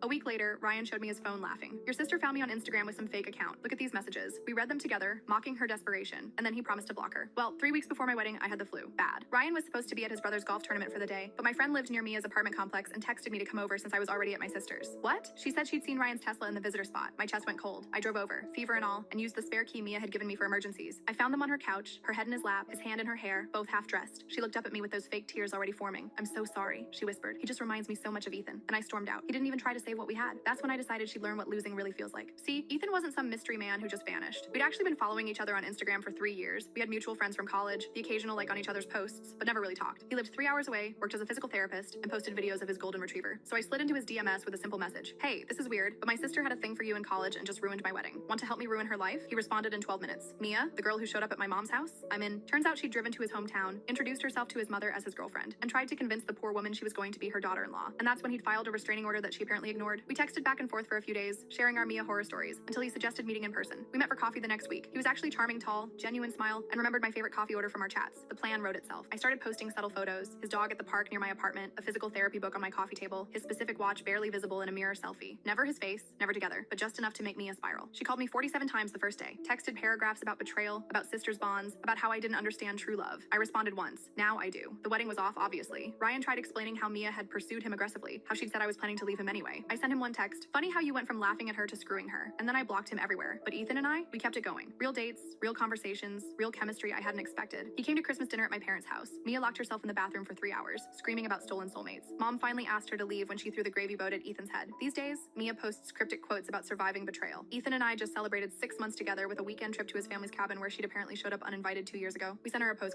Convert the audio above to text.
A week later, Ryan showed me his phone laughing. Your sister found me on Instagram with some fake account. Look at these messages. We read them together, mocking her desperation, and then he promised to block her. Well, 3 weeks before my wedding, I had the flu. Bad. Ryan was supposed to be at his brother's golf tournament for the day, but my friend lived near Mia's apartment complex and texted me to come over since I was already at my sister's. What? She said she'd seen Ryan's Tesla in the visitor spot. My chest went cold. I drove over, fever and all, and used the spare key Mia had given me for emergencies. I found them on her couch, her head in his lap, his hand in her hair, both half dressed. She looked up at me with those fake tears already forming. I'm so sorry, she whispered. He just reminds me so much of Ethan. And I stormed out. He didn't even try to save what we had. That's when I decided she'd learn what losing really feels like. See, Ethan wasn't some mystery man who just vanished. We'd actually been following each other on Instagram for 3 years. We had mutual friends from college, the occasional like on each other's posts, but never really talked. He lived 3 hours away, worked as a physical therapist, and posted videos of his golden retriever. So I slid into his DMS with a simple message. Hey, this is weird, but my sister had a thing for you in college and just ruined my wedding. Want to help me ruin her life? He responded in 12 minutes. Mia, the girl who showed up at my mom's house? I'm in. Turns out she'd driven to his hometown, introduced herself to his mother as his girlfriend, and tried to convince the poor woman she was going to be her daughter-in-law. And that's when he'd filed a restraining order that she apparently ignored. We texted back and forth for a few days, sharing our Mia horror stories, until he suggested meeting in person. We met for coffee the next week. He was actually charming, tall, genuine smile, and remembered my favorite coffee order from our chats. The plan wrote itself. I started posting subtle photos, his dog at the park near my apartment, a physical therapy book on my coffee table, his specific watch barely visible in a mirror selfie. Never his face, never together, but just enough to make Mia spiral. She called me 47 times the first day, texted paragraphs about betrayal, about sisters' bonds, about how I didn't understand true love. I responded once. Now I do. The wedding was off, obviously. Ryan tried explaining how Mia had pursued him aggressively, how she'd said I was planning to leave him anyway. I sent him one text. Funny how you went from laughing at her to screwing her. And then I blocked him everywhere. But Ethan and I, we kept it going. Real dates, real conversations, real chemistry I hadn't expected. He came to Christmas dinner at my parents' house. Mia locked herself in the bathroom for 3 hours, screaming about stolen soulmates. Mom finally asked her to leave when she threw the gravy boat at Ethan's head. These days, Mia posts cryptic quotes about surviving betrayal. Ethan and I just celebrated 6 months together with a weekend trip to his family's cabin where she'd apparently showed up uninvited 2 years ago. We sent her a postcard.